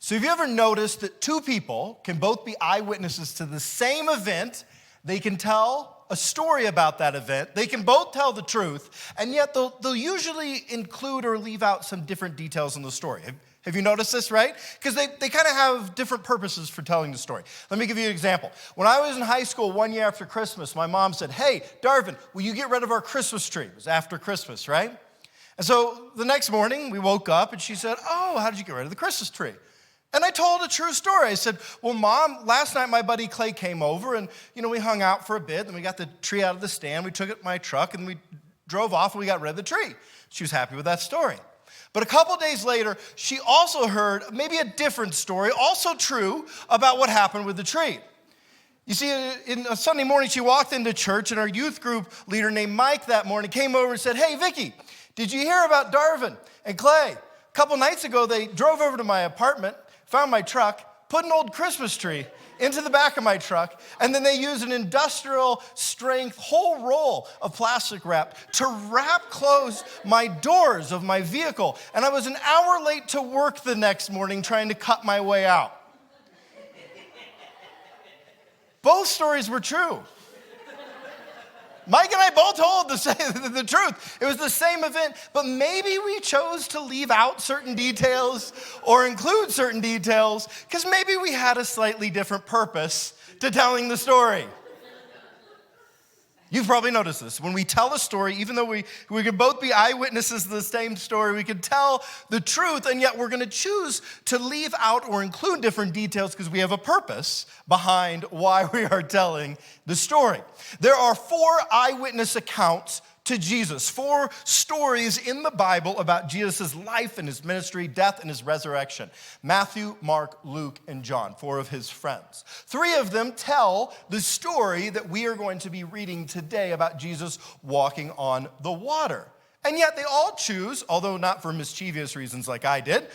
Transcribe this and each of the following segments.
So have you ever noticed that two people can both be eyewitnesses to the same event? They can tell a story about that event. They can both tell the truth, and yet they'll usually include or leave out some different details in the story. Have you noticed this, right? Because they kind of have different purposes for telling the story. Let me give you an example. When I was in high school one year after Christmas, my mom said, "Hey, Darvin, will you get rid of our Christmas tree?" It was after Christmas, right? And so the next morning, we woke up, and she said, "Oh, how did you get rid of the Christmas tree?" And I told a true story. I said, "Well, Mom, last night my buddy Clay came over, and, we hung out for a bit, and we got the tree out of the stand, we took it in my truck, and we drove off, and we got rid of the tree." She was happy with that story. But a couple days later, she also heard maybe a different story, also true, about what happened with the tree. You see, in a Sunday morning, she walked into church, and our youth group leader named Mike that morning came over and said, "Hey, Vicky, did you hear about Darvin and Clay? A couple nights ago, they drove over to my apartment, found my truck, put an old Christmas tree into the back of my truck, and then they used an industrial strength whole roll of plastic wrap to wrap close my doors of my vehicle. And I was an hour late to work the next morning trying to cut my way out." Both stories were true. Mike and I both told the truth. It was the same event, but maybe we chose to leave out certain details or include certain details because maybe we had a slightly different purpose to telling the story. You've probably noticed this. When we tell a story, even though we can both be eyewitnesses to the same story, we can tell the truth, and yet we're going to choose to leave out or include different details because we have a purpose behind why we are telling the story. There are 4 eyewitness accounts to Jesus, 4 stories in the Bible about Jesus' life and his ministry, death and his resurrection. Matthew, Mark, Luke, and John, 4 of his friends. 3 of them tell the story that we are going to be reading today about Jesus walking on the water. And yet they all choose, although not for mischievous reasons like I did,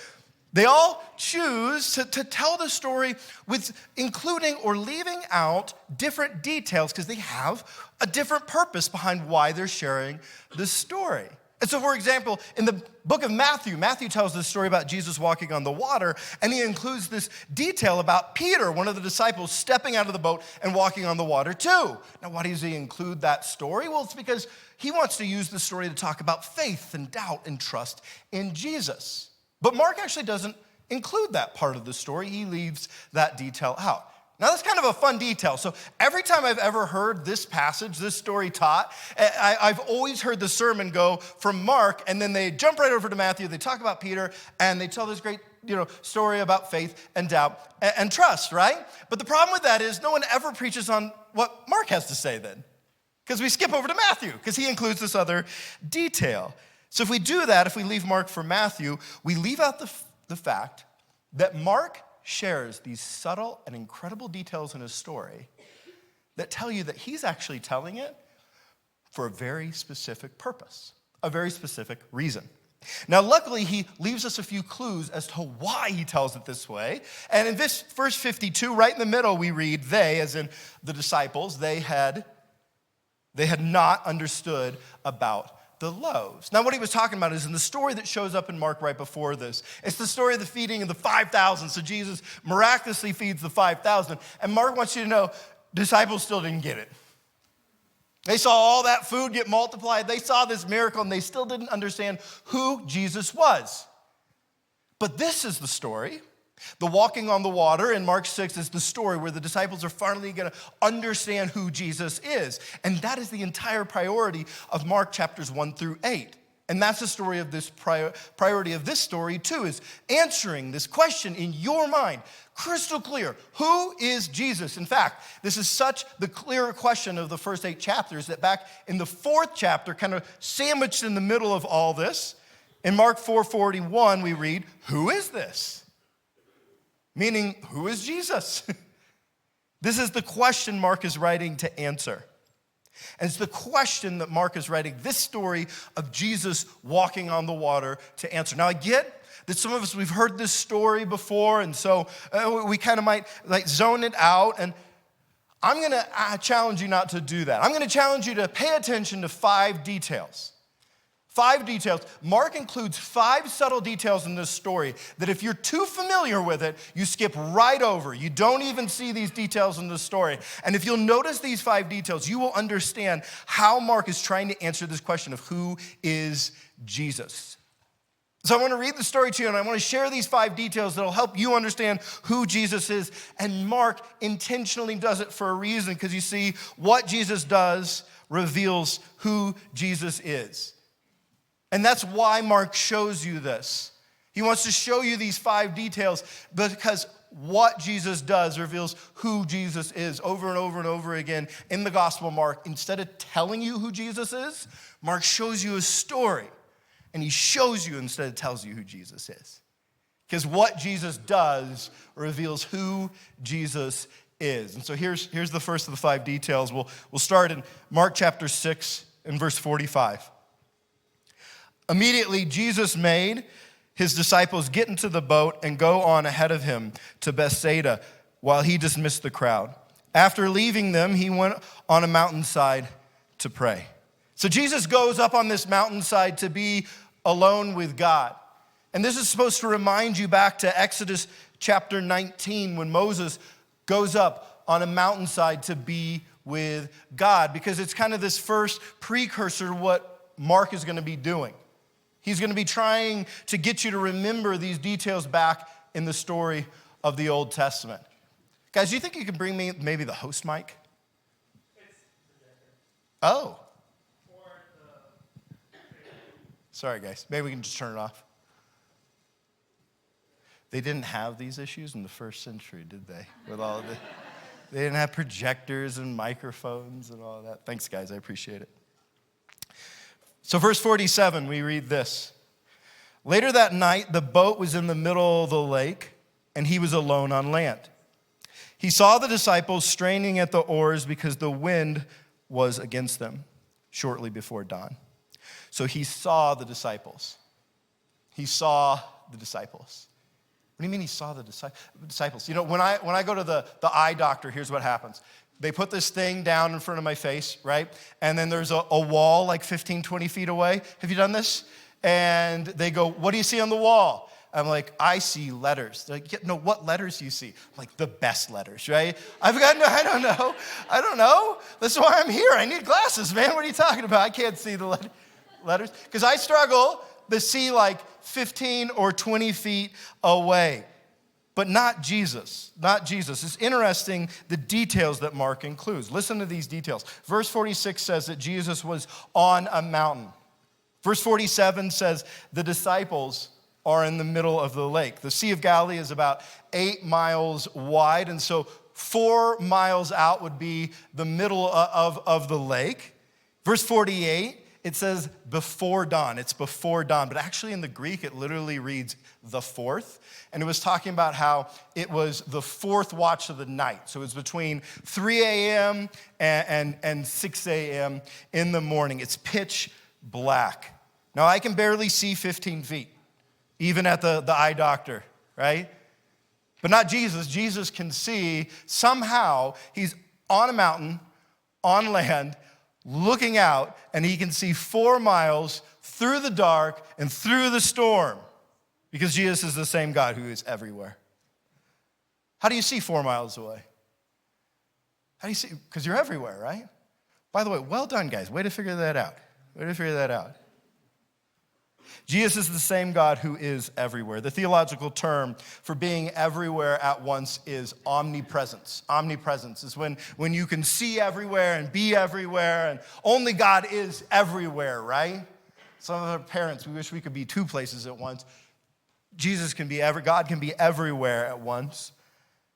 they all choose to tell the story with including or leaving out different details because they have a different purpose behind why they're sharing the story. And so, for example, in the book of Matthew, Matthew tells this story about Jesus walking on the water, and he includes this detail about Peter, one of the disciples, stepping out of the boat and walking on the water too. Now, why does he include that story? Well, it's because he wants to use the story to talk about faith and doubt and trust in Jesus. But Mark actually doesn't include that part of the story. He leaves that detail out. Now, that's kind of a fun detail. So every time I've ever heard this passage, this story taught, I've always heard the sermon go from Mark, and then they jump right over to Matthew. They talk about Peter, and they tell this great story about faith and doubt and trust, right? But the problem with that is no one ever preaches on what Mark has to say then, because we skip over to Matthew, because he includes this other detail. So if we do that, if we leave Mark for Matthew, we leave out the fact that Mark shares these subtle and incredible details in his story that tell you that he's actually telling it for a very specific purpose, a very specific reason. Now, luckily, he leaves us a few clues as to why he tells it this way. And in this verse 52, right in the middle, we read, they, as in the disciples, they had not understood about the loaves. Now, what he was talking about is in the story that shows up in Mark right before this. It's the story of the feeding of the 5,000. So Jesus miraculously feeds the 5,000. And Mark wants you to know, disciples still didn't get it. They saw all that food get multiplied. They saw this miracle, and they still didn't understand who Jesus was. But this is the story. The walking on the water in Mark 6 is the story where the disciples are finally going to understand who Jesus is. And that is the entire priority of Mark chapters 1 through 8. And that's the story of this priority of this story too, is answering this question in your mind, crystal clear. Who is Jesus? In fact, this is such the clear question of the first 8 chapters that back in the 4th chapter, kind of sandwiched in the middle of all this, in Mark 4:41, we read, who is this? Meaning, who is Jesus? This is the question Mark is writing to answer. And it's the question that Mark is writing this story of Jesus walking on the water to answer. Now, I get that some of us, we've heard this story before, and so we kind of might zone it out. And I'm going to challenge you not to do that. I'm going to challenge you to pay attention to 5 details. 5 details. Mark includes 5 subtle details in this story that if you're too familiar with it, you skip right over. You don't even see these details in the story. And if you'll notice these 5 details, you will understand how Mark is trying to answer this question of who is Jesus. So I want to read the story to you, and I want to share these 5 details that will help you understand who Jesus is. And Mark intentionally does it for a reason, because you see, what Jesus does reveals who Jesus is. And that's why Mark shows you this. He wants to show you these 5 details because what Jesus does reveals who Jesus is over and over and over again in the Gospel of Mark. Instead of telling you who Jesus is, Mark shows you a story. And he shows you instead of tells you who Jesus is. Because what Jesus does reveals who Jesus is. And so here's the first of the 5 details. We'll start in Mark chapter 6 and verse 45. Immediately, Jesus made his disciples get into the boat and go on ahead of him to Bethsaida while he dismissed the crowd. After leaving them, he went on a mountainside to pray. So Jesus goes up on this mountainside to be alone with God. And this is supposed to remind you back to Exodus chapter 19 when Moses goes up on a mountainside to be with God, because it's kind of this first precursor to what Mark is going to be doing. He's going to be trying to get you to remember these details back in the story of the Old Testament. Guys, do you think you can bring me maybe the host mic? Oh. Sorry, guys. Maybe we can just turn it off. They didn't have these issues in the first century, did they? With all of they didn't have projectors and microphones and all of that. Thanks, guys. I appreciate it. So verse 47, we read this. Later that night, the boat was in the middle of the lake, and he was alone on land. He saw the disciples straining at the oars because the wind was against them shortly before dawn. So he saw the disciples. He saw the disciples. What do you mean he saw the disciples? You know, when I go to the eye doctor, here's what happens. They put this thing down in front of my face, right? And then there's a wall like 15, 20 feet away. Have you done this? And they go, what do you see on the wall? I'm like, I see letters. They're like, no, what letters do you see? I'm like, the best letters, right? I don't know. That's why I'm here. I need glasses, man. What are you talking about? I can't see the letters. Because I struggle to see like 15 or 20 feet away. But not Jesus, not Jesus. It's interesting the details that Mark includes. Listen to these details. Verse 46 says that Jesus was on a mountain. Verse 47 says the disciples are in the middle of the lake. The Sea of Galilee is about 8 miles wide, and so 4 miles out would be the middle of the lake. Verse 48, it says before dawn. It's before dawn, but actually in the Greek, it literally reads the fourth. And it was talking about how it was the 4th watch of the night. So it was between 3 a.m. and 6 a.m. in the morning. It's pitch black. Now, I can barely see 15 feet, even at the eye doctor, right? But not Jesus. Jesus can see. Somehow, he's on a mountain, on land, looking out, and he can see 4 miles through the dark and through the storm. Because Jesus is the same God who is everywhere. How do you see 4 miles away? How do you see? Because you're everywhere, right? By the way, well done, guys. Way to figure that out. Jesus is the same God who is everywhere. The theological term for being everywhere at once is omnipresence. Omnipresence is when you can see everywhere and be everywhere, and only God is everywhere, right? Some of our parents, we wish we could be 2 places at once. God can be everywhere at once.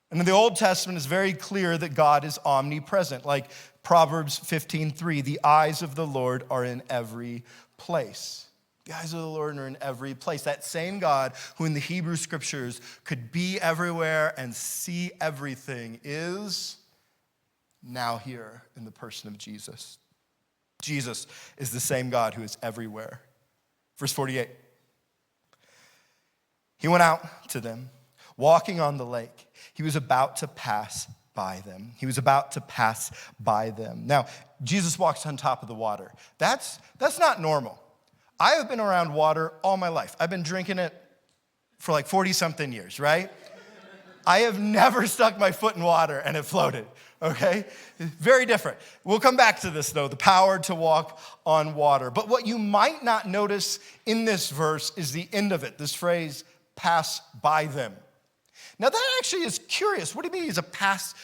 And in the Old Testament, it's very clear that God is omnipresent. Like Proverbs 15:3, the eyes of the Lord are in every place. The eyes of the Lord are in every place. That same God who in the Hebrew scriptures could be everywhere and see everything is now here in the person of Jesus. Jesus is the same God who is everywhere. Verse 48. He went out to them, walking on the lake. He was about to pass by them. Now, Jesus walks on top of the water. That's not normal. I have been around water all my life. I've been drinking it for like 40-something years, right? I have never stuck my foot in water and it floated, okay? Very different. We'll come back to this, though, the power to walk on water. But what you might not notice in this verse is the end of it, this phrase, pass by them. Now, that actually is curious. What do you mean he's a pass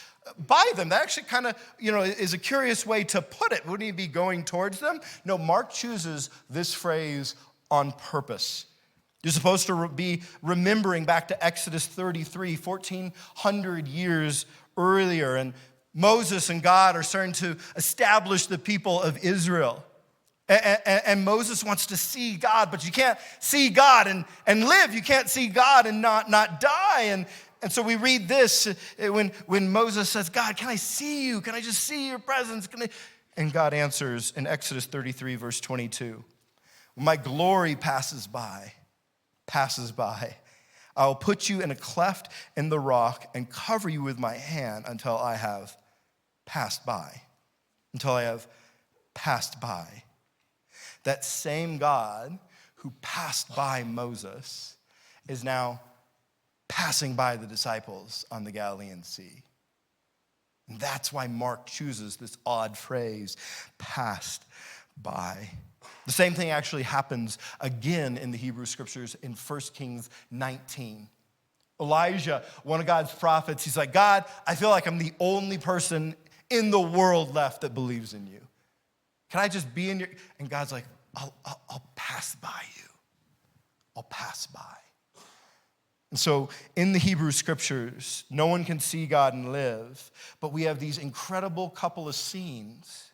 by them? That actually kind of, is a curious way to put it. Wouldn't he be going towards them? No, Mark chooses this phrase on purpose. You're supposed to be remembering back to Exodus 33, 1,400 years earlier. And Moses and God are starting to establish the people of Israel. And Moses wants to see God, but you can't see God and live. You can't see God and not die. And so we read this when Moses says, God, can I see you? Can I just see your presence? And God answers in Exodus 33, verse 22, my glory passes by. I will put you in a cleft in the rock and cover you with my hand until I have passed by. That same God who passed by Moses is now passing by the disciples on the Galilean Sea. And that's why Mark chooses this odd phrase, passed by. The same thing actually happens again in the Hebrew Scriptures in 1 Kings 19. Elijah, one of God's prophets, he's like, God, I feel like I'm the only person in the world left that believes in you. Can I just be in your... And God's like, I'll pass by you. I'll pass by. And so in the Hebrew Scriptures, no one can see God and live, but we have these incredible couple of scenes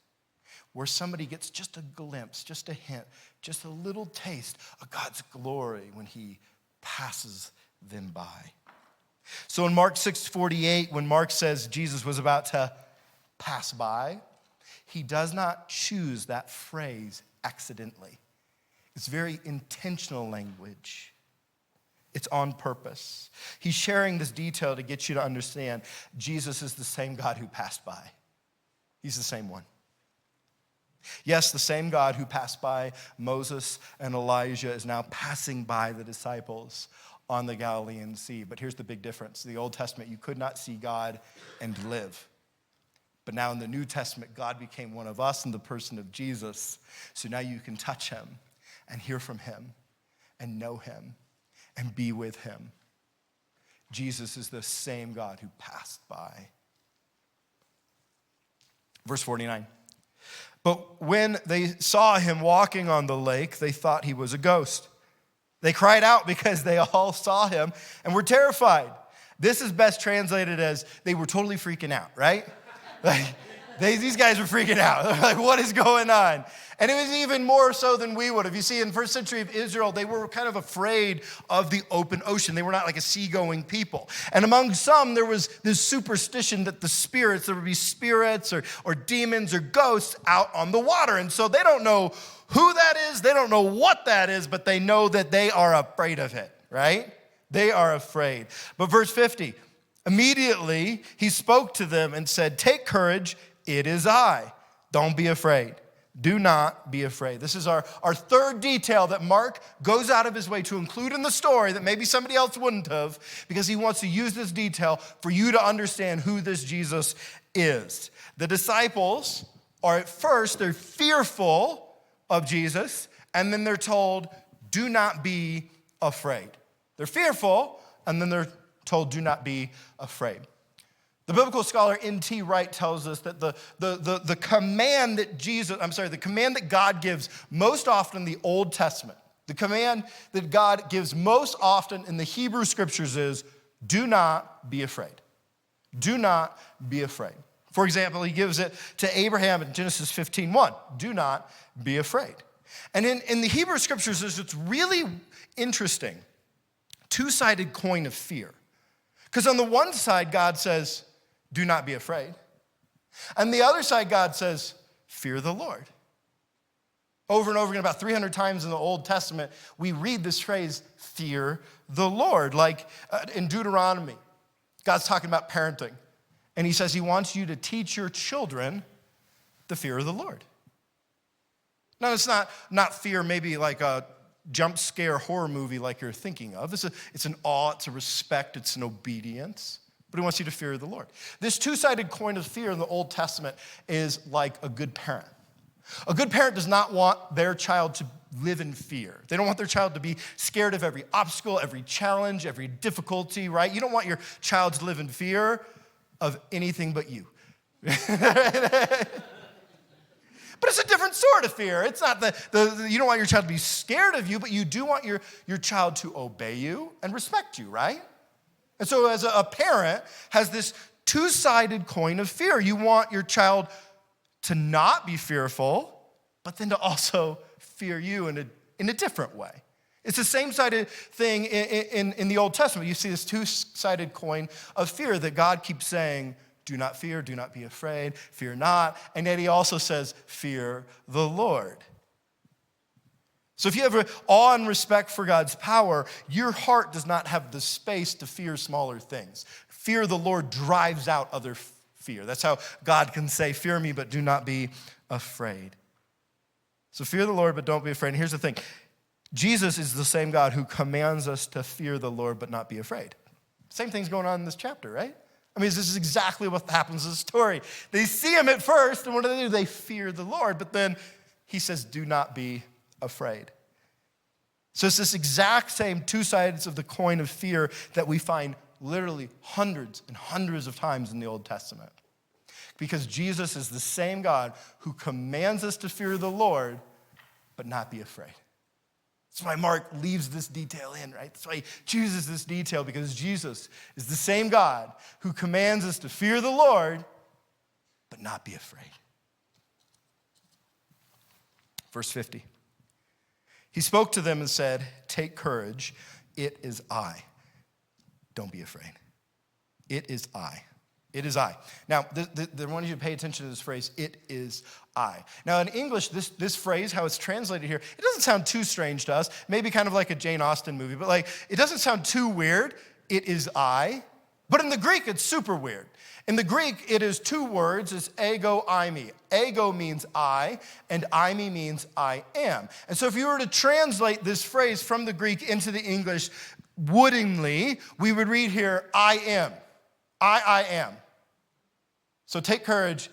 where somebody gets just a glimpse, just a hint, just a little taste of God's glory when he passes them by. So in Mark 6:48, when Mark says Jesus was about to pass by, he does not choose that phrase accidentally. It's very intentional language. It's on purpose. He's sharing this detail to get you to understand Jesus is the same God who passed by. He's the same one. Yes, the same God who passed by Moses and Elijah is now passing by the disciples on the Galilean Sea. But here's the big difference. In the Old Testament, you could not see God and live. But now in the New Testament, God became one of us in the person of Jesus. So now you can touch him and hear from him and know him and be with him. Jesus is the same God who passed by. Verse 49. But when they saw him walking on the lake, they thought he was a ghost. They cried out because they all saw him and were terrified. This is best translated as they were totally freaking out, right? These guys were freaking out. They're like, what is going on? And it was even more so than we would have. You see, in the first century of Israel, they were kind of afraid of the open ocean. They were not like a seagoing people. And among some, there was this superstition that there would be spirits or demons or ghosts out on the water. And so they don't know who that is. They don't know what that is, but they know that they are afraid of it, right? They are afraid. But verse 50, immediately he spoke to them and said, take courage, it is I. Don't be afraid. Do not be afraid. This is our third detail that Mark goes out of his way to include in the story that maybe somebody else wouldn't have, because he wants to use this detail for you to understand who this Jesus is. The disciples are at first, they're fearful of Jesus, and then they're told, do not be afraid. They're fearful, and then they're told, do not be afraid. The biblical scholar N.T. Wright tells us that the command that God gives most often in the Old Testament, the command that God gives most often in the Hebrew Scriptures is, do not be afraid. Do not be afraid. For example, he gives it to Abraham in Genesis 15:1. Do not be afraid. And in the Hebrew Scriptures, it's really interesting, two-sided coin of fear. Because on the one side, God says, do not be afraid. And the other side, God says, fear the Lord. Over and over again, about 300 times in the Old Testament, we read this phrase, fear the Lord. Like in Deuteronomy, God's talking about parenting. And he says he wants you to teach your children the fear of the Lord. No, it's not fear, maybe like a jump scare horror movie like you're thinking of. It's an awe, it's a respect, it's an obedience. But he wants you to fear the Lord. This two-sided coin of fear in the Old Testament is like a good parent. A good parent does not want their child to live in fear. They don't want their child to be scared of every obstacle, every challenge, every difficulty, right? You don't want your child to live in fear of anything but you. But it's a different sort of fear. It's not you don't want your child to be scared of you, but you do want your child to obey you and respect you, right? And so as a parent has this two-sided coin of fear. You want your child to not be fearful, but then to also fear you in a different way. It's the same-sided thing in the Old Testament. You see this two-sided coin of fear that God keeps saying, do not fear, do not be afraid, fear not. And yet he also says, fear the Lord. So if you have awe and respect for God's power, your heart does not have the space to fear smaller things. Fear the Lord drives out other fear. That's how God can say, fear me, but do not be afraid. So fear the Lord, but don't be afraid. And here's the thing. Jesus is the same God who commands us to fear the Lord, but not be afraid. Same thing's going on in this chapter, right? I mean, this is exactly what happens in the story. They see him at first, and what do? They fear the Lord, but then he says, do not be afraid. So it's this exact same two sides of the coin of fear that we find literally hundreds and hundreds of times in the Old Testament. Because Jesus is the same God who commands us to fear the Lord, but not be afraid. That's why Mark leaves this detail in, right? That's why he chooses this detail, because Jesus is the same God who commands us to fear the Lord, but not be afraid. Verse 50. He spoke to them and said, take courage, it is I. Don't be afraid. It is I. It is I. Now, I want you to pay attention to this phrase, it is I. Now, in English, this phrase, how it's translated here, it doesn't sound too strange to us. Maybe kind of like a Jane Austen movie, but it doesn't sound too weird. It is I. But in the Greek, it's super weird. In the Greek, it is two words. It's ego, eimi. Ego means I, and eimi means I am. And so if you were to translate this phrase from the Greek into the English woodenly, we would read here, I am. I am. So take courage,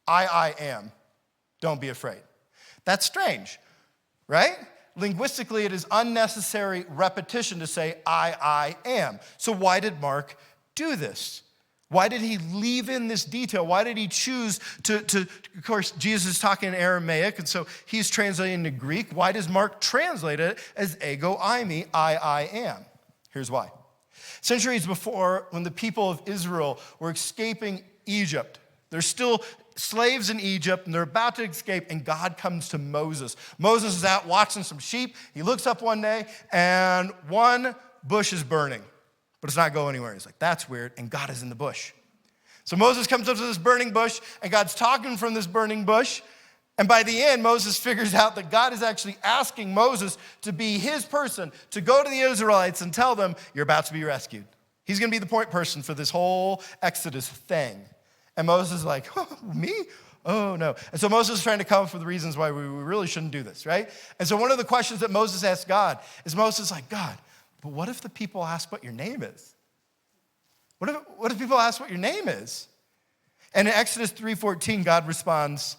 I am. Don't be afraid. That's strange, right? Linguistically, it is unnecessary repetition to say, I am. So why did Mark do this? Why did he leave in this detail? Why did he choose to of course, Jesus is talking in Aramaic, and so he's translating to Greek. Why does Mark translate it as ego eimi, I am? Here's why. Centuries before, when the people of Israel were escaping Egypt, they're still slaves in Egypt, and they're about to escape, and God comes to Moses. Moses is out watching some sheep. He looks up one day, and one bush is burning, but it's not going anywhere. He's like, that's weird, and God is in the bush. So Moses comes up to this burning bush, and God's talking from this burning bush, and by the end, Moses figures out that God is actually asking Moses to be his person, to go to the Israelites and tell them, you're about to be rescued. He's going to be the point person for this whole Exodus thing. And Moses is like, oh, me? Oh, no. And so Moses is trying to come up with the reasons why we really shouldn't do this, right? And so one of the questions that Moses asked God is Moses like, God, but what if the people ask what your name is? What if people ask what your name is? And in Exodus 3:14, God responds,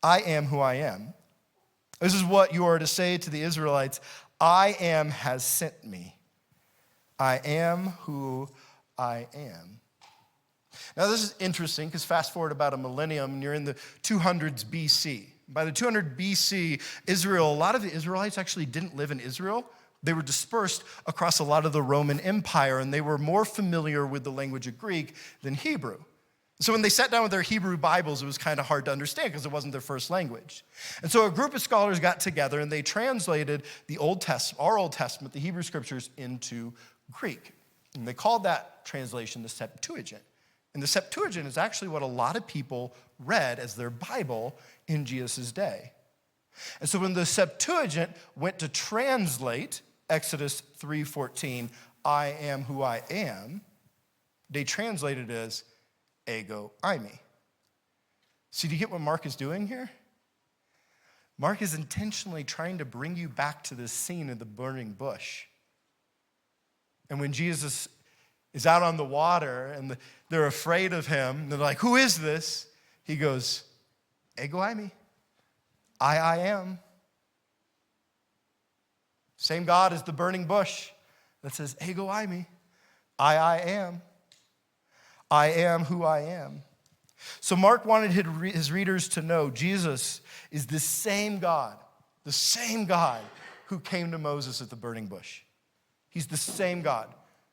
I am who I am. This is what you are to say to the Israelites. I am has sent me. I am who I am. Now this is interesting because fast forward about a millennium and you're in the 200s BC. By the 200 BC, Israel, a lot of the Israelites actually didn't live in Israel. They were dispersed across a lot of the Roman Empire, and they were more familiar with the language of Greek than Hebrew. So when they sat down with their Hebrew Bibles, it was kind of hard to understand because it wasn't their first language. And so a group of scholars got together and they translated the Old Testament, our Old Testament, the Hebrew Scriptures, into Greek. And they called that translation the Septuagint. And the Septuagint is actually what a lot of people read as their Bible in Jesus' day. And so when the Septuagint went to translate Exodus 3:14, I am who I am, they translated it as ego eimi. See, do you get what Mark is doing here? Mark is intentionally trying to bring you back to this scene of the burning bush. And when Jesus is out on the water and they're afraid of him, they're like, who is this? He goes, ego eimi. I am. Same God as the burning bush that says, ego eimi. I am. I am who I am. So Mark wanted his readers to know Jesus is the same God who came to Moses at the burning bush. He's the same God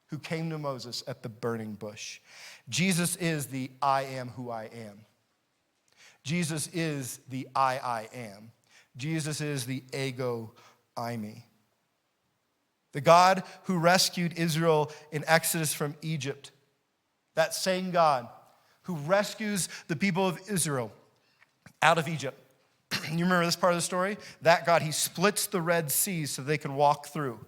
who came to Moses at the burning bush. Jesus is the I am who I am. Jesus is the I am. Jesus is the ego eimi. The God who rescued Israel in Exodus from Egypt, that same God who rescues the people of Israel out of Egypt. You remember this part of the story? That God, he splits the Red Sea so they can walk through.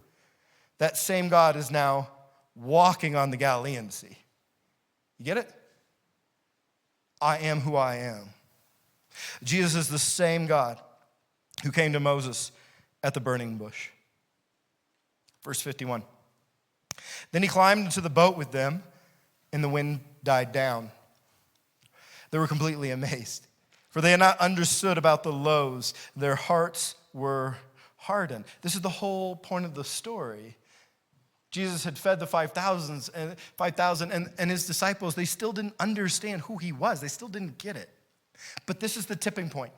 That same God is now walking on the Galilean Sea. You get it? I am who I am. Jesus is the same God who came to Moses at the burning bush. Verse 51. Then he climbed into the boat with them, and the wind died down. They were completely amazed, for they had not understood about the loaves. Their hearts were hardened. This is the whole point of the story. Jesus had fed the 5,000 and his disciples, they still didn't understand who he was. They still didn't get it. But this is the tipping point.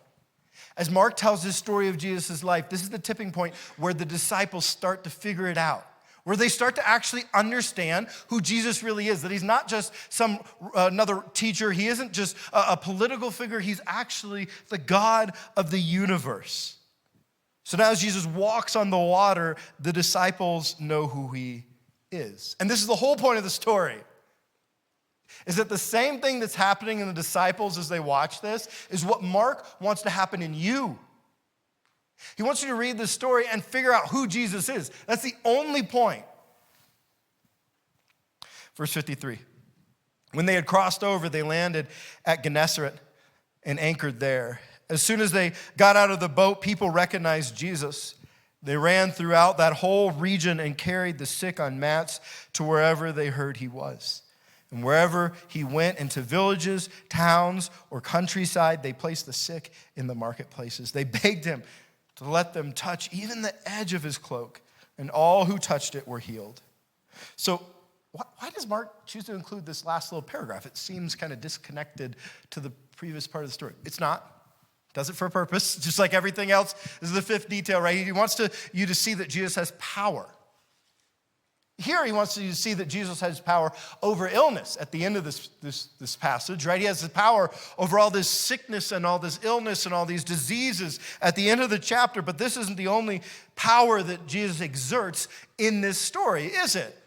As Mark tells his story of Jesus' life, this is the tipping point where the disciples start to figure it out, where they start to actually understand who Jesus really is, that he's not just some another teacher. He isn't just a political figure. He's actually the God of the universe. So now as Jesus walks on the water, the disciples know who he is. And this is the whole point of the story, is that the same thing that's happening in the disciples as they watch this is what Mark wants to happen in you. He wants you to read this story and figure out who Jesus is. That's the only point. Verse 53. When they had crossed over, they landed at Gennesaret and anchored there. As soon as they got out of the boat, people recognized Jesus. They ran throughout that whole region and carried the sick on mats to wherever they heard he was. And wherever he went, into villages, towns, or countryside, they placed the sick in the marketplaces. They begged him to let them touch even the edge of his cloak, and all who touched it were healed. So why does Mark choose to include this last little paragraph? It seems kind of disconnected to the previous part of the story. It's not. Does it for a purpose, just like everything else. This is the fifth detail, right? He wants you to see that Jesus has power. Here he wants you to see that Jesus has power over illness at the end of this passage, right? He has the power over all this sickness and all this illness and all these diseases at the end of the chapter, but this isn't the only power that Jesus exerts in this story, is it?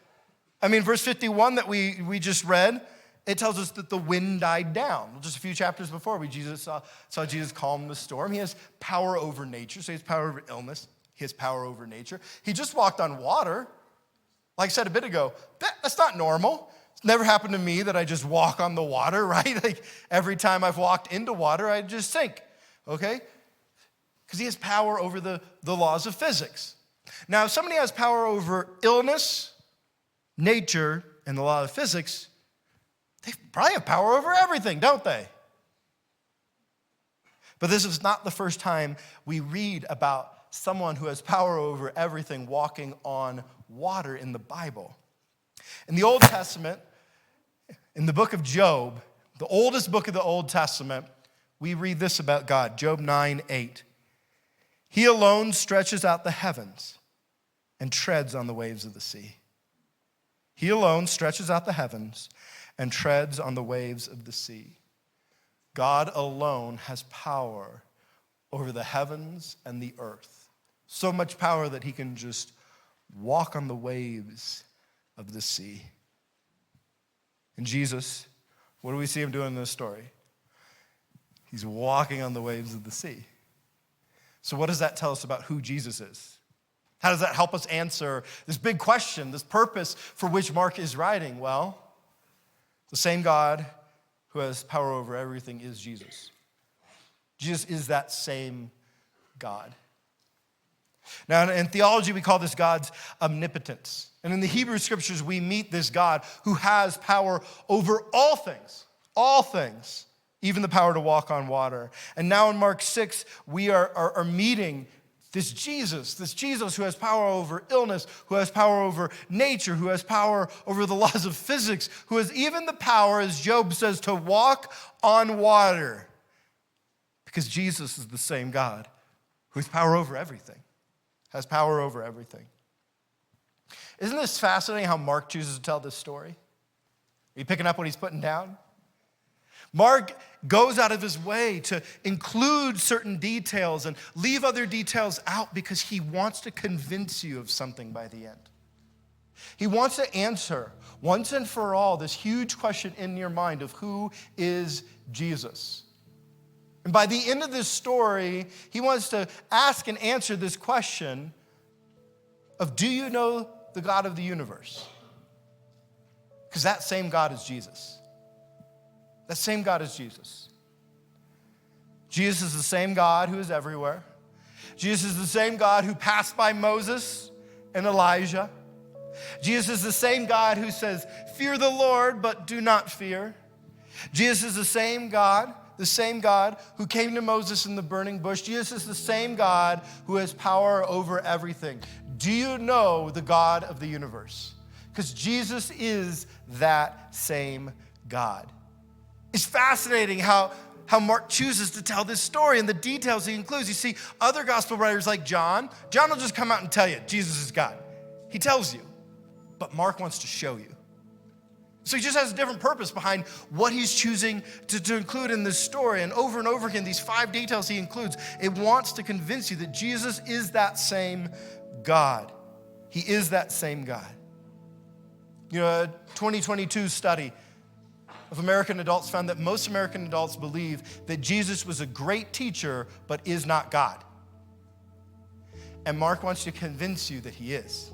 I mean, verse 51 that we just read, it tells us that the wind died down. Just a few chapters before, we saw Jesus calm the storm. He has power over nature, so he has power over illness. He has power over nature. He just walked on water. Like I said a bit ago, that's not normal. It's never happened to me that I just walk on the water, right? Like every time I've walked into water, I just sink, okay? Because he has power over the laws of physics. Now, if somebody has power over illness, nature, and the law of physics, they probably have power over everything, don't they? But this is not the first time we read about someone who has power over everything walking on water in the Bible. In the Old Testament, in the book of Job, the oldest book of the Old Testament, we read this about God, Job 9:8. He alone stretches out the heavens and treads on the waves of the sea. He alone stretches out the heavens and treads on the waves of the sea. God alone has power over the heavens and the earth. So much power that he can just walk on the waves of the sea. And Jesus, what do we see him doing in this story? He's walking on the waves of the sea. So what does that tell us about who Jesus is? How does that help us answer this big question, this purpose for which Mark is writing? Well, the same God who has power over everything is Jesus. Jesus is that same God. Now, in theology, we call this God's omnipotence. And in the Hebrew scriptures, we meet this God who has power over all things, even the power to walk on water. And now in Mark 6, we are meeting this Jesus who has power over illness, who has power over nature, who has power over the laws of physics, who has even the power, as Job says, to walk on water. Because Jesus is the same God who has power over everything, has power over everything. Isn't this fascinating how Mark chooses to tell this story? Are you picking up what he's putting down? Mark goes out of his way to include certain details and leave other details out because he wants to convince you of something by the end. He wants to answer once and for all this huge question in your mind of who is Jesus. And by the end of this story, he wants to ask and answer this question of, do you know the God of the universe? Because that same God is Jesus. That same God is Jesus. Jesus is the same God who is everywhere. Jesus is the same God who passed by Moses and Elijah. Jesus is the same God who says, fear the Lord, but do not fear. Jesus is the same God who came to Moses in the burning bush. Jesus is the same God who has power over everything. Do you know the God of the universe? Because Jesus is that same God. It's fascinating how Mark chooses to tell this story and the details he includes. You see, other gospel writers like John will just come out and tell you, Jesus is God. He tells you, but Mark wants to show you. So he just has a different purpose behind what he's choosing to include in this story. And over again, these 5 details he includes, it wants to convince you that Jesus is that same God. He is that same God. You know, a 2022 study of American adults found that most American adults believe that Jesus was a great teacher, but is not God. And Mark wants to convince you that he is.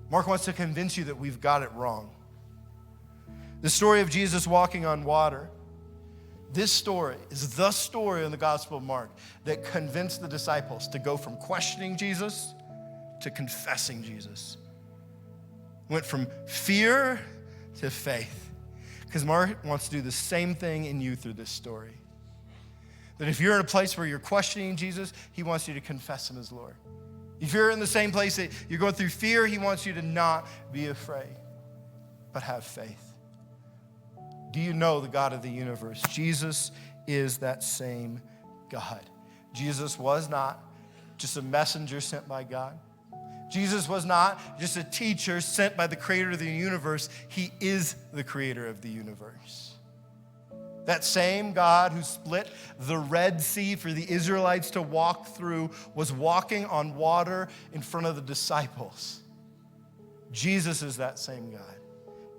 Mark wants to convince you that we've got it wrong. The story of Jesus walking on water, this story is the story in the Gospel of Mark that convinced the disciples to go from questioning Jesus to confessing Jesus. Went from fear to faith. Because Mark wants to do the same thing in you through this story. That if you're in a place where you're questioning Jesus, he wants you to confess him as Lord. If you're in the same place that you're going through fear, he wants you to not be afraid, but have faith. Do you know the God of the universe? Jesus is that same God. Jesus was not just a messenger sent by God. Jesus was not just a teacher sent by the creator of the universe. He is the creator of the universe. That same God who split the Red Sea for the Israelites to walk through was walking on water in front of the disciples. Jesus is that same God.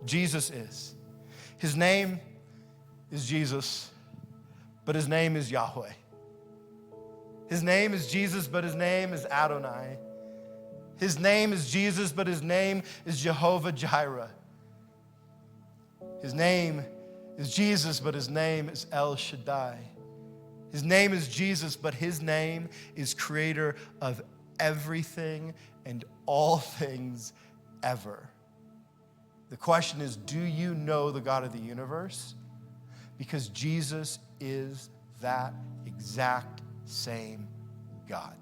Jesus is. His name is Jesus, but his name is Yahweh. His name is Jesus, but his name is Adonai. His name is Jesus, but his name is Jehovah Jireh. His name is Jesus, but his name is El Shaddai. His name is Jesus, but his name is creator of everything and all things ever. The question is, do you know the God of the universe? Because Jesus is that exact same God.